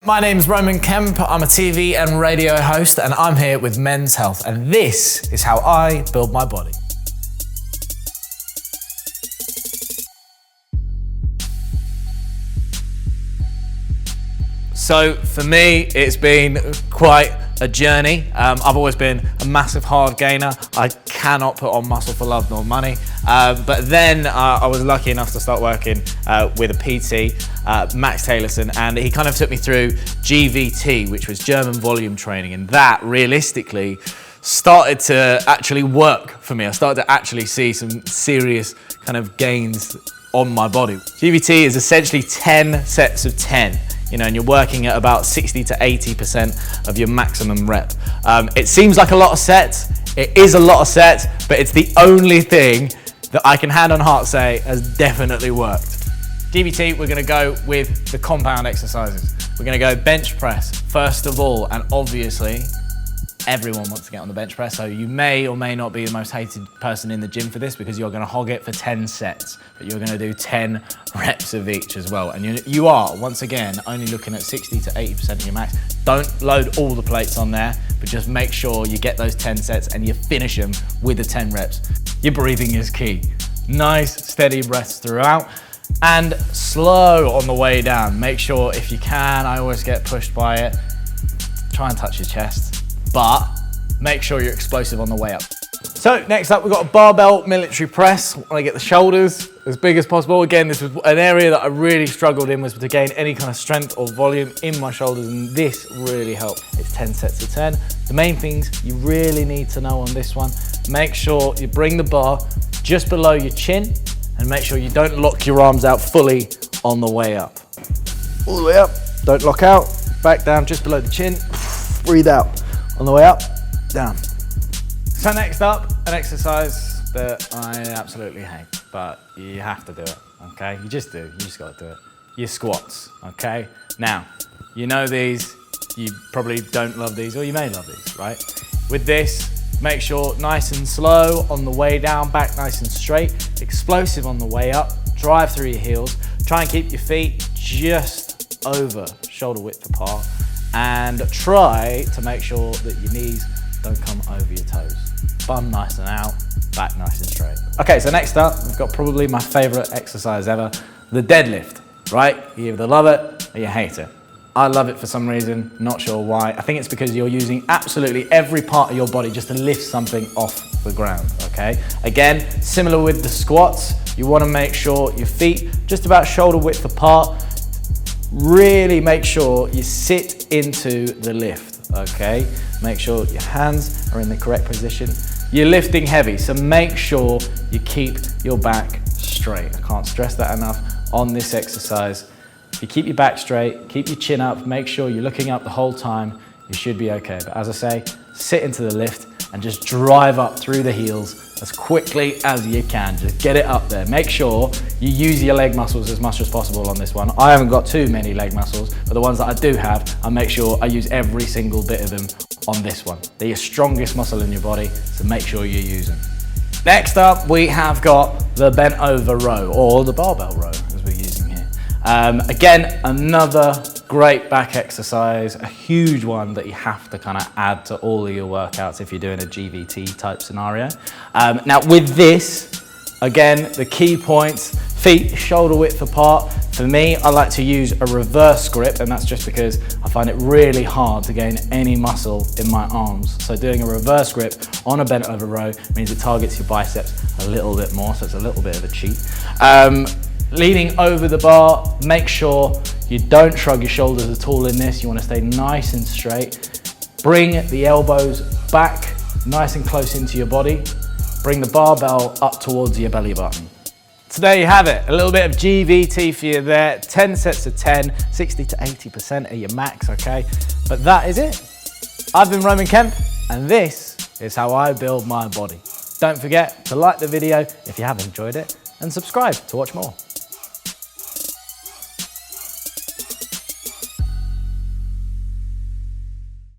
My name's Roman Kemp, I'm a TV and radio host, and I'm here with Men's Health, and this is how I build my body. So for me, it's been quite a journey. I've always been a massive hard gainer. I cannot put on muscle for love nor money. But then I was lucky enough to start working with a PT, Max Taylorson, and he kind of took me through GVT, which was German volume training, and that realistically started to actually work for me. I started to actually see some serious kind of gains on my body. GVT is essentially 10 sets of 10. And you're working at about 60 to 80% of your maximum rep. It seems like a lot of sets, it is a lot of sets, but it's the only thing that I can hand on heart say has definitely worked. GVT, we're gonna go with the compound exercises. We're gonna go bench press, first of all, and obviously, everyone wants to get on the bench press, so you may or may not be the most hated person in the gym for this because you're gonna hog it for 10 sets, but you're gonna do 10 reps of each as well. And you are, once again, only looking at 60 to 80% of your max. Don't load all the plates on there, but just make sure you get those 10 sets and you finish them with the 10 reps. Your breathing is key. Nice, steady breaths throughout, and slow on the way down. Make sure, if you can, I always get pushed by it, try and touch your chest, but make sure you're explosive on the way up. So next up, we've got a barbell military press. I want to get the shoulders as big as possible. Again, this was an area that I really struggled in, was to gain any kind of strength or volume in my shoulders, and this really helped. It's 10 sets of 10. The main things you really need to know on this one, make sure you bring the bar just below your chin, and make sure you don't lock your arms out fully on the way up. All the way up, don't lock out, back down just below the chin, breathe out. On the way up, down. So next up, an exercise that I absolutely hate, but you have to do it, okay? You just gotta do it. Your squats, okay? Now, you know these, you probably don't love these, or you may love these, right? With this, make sure nice and slow on the way down, back nice and straight, explosive on the way up, drive through your heels, try and keep your feet just over shoulder width apart, and try to make sure that your knees don't come over your toes. Bum nice and out, back nice and straight. Okay, so next up, we've got probably my favorite exercise ever, the deadlift, right? You either love it or you hate it. I love it for some reason, not sure why. I think it's because you're using absolutely every part of your body just to lift something off the ground, okay? Again, similar with the squats, you wanna make sure your feet just about shoulder width apart. Really make sure you sit into the lift, okay? Make sure your hands are in the correct position. You're lifting heavy, so make sure you keep your back straight. I can't stress that enough on this exercise. If you keep your back straight, keep your chin up, make sure you're looking up the whole time, you should be okay. But as I say, sit into the lift and just drive up through the heels as quickly as you can. Just get it up there. Make sure you use your leg muscles as much as possible on this one. I haven't got too many leg muscles, but the ones that I do have, I make sure I use every single bit of them on this one. They're your strongest muscle in your body, so make sure you use them. Next up, we have got the bent over row, or the barbell row as we're using here. Again, another great back exercise, a huge one that you have to kind of add to all of your workouts if you're doing a GVT type scenario. Now with this, again, the key points, feet shoulder width apart. For me, I like to use a reverse grip, and that's just because I find it really hard to gain any muscle in my arms. So doing a reverse grip on a bent over row means it targets your biceps a little bit more, so it's a little bit of a cheat. Leaning over the bar, make sure you don't shrug your shoulders at all in this. You want to stay nice and straight. Bring the elbows back nice and close into your body. Bring the barbell up towards your belly button. So there you have it, a little bit of GVT for you there. 10 sets of 10, 60 to 80% of your max, okay? But that is it. I've been Roman Kemp, and this is how I build my body. Don't forget to like the video if you have enjoyed it, and subscribe to watch more.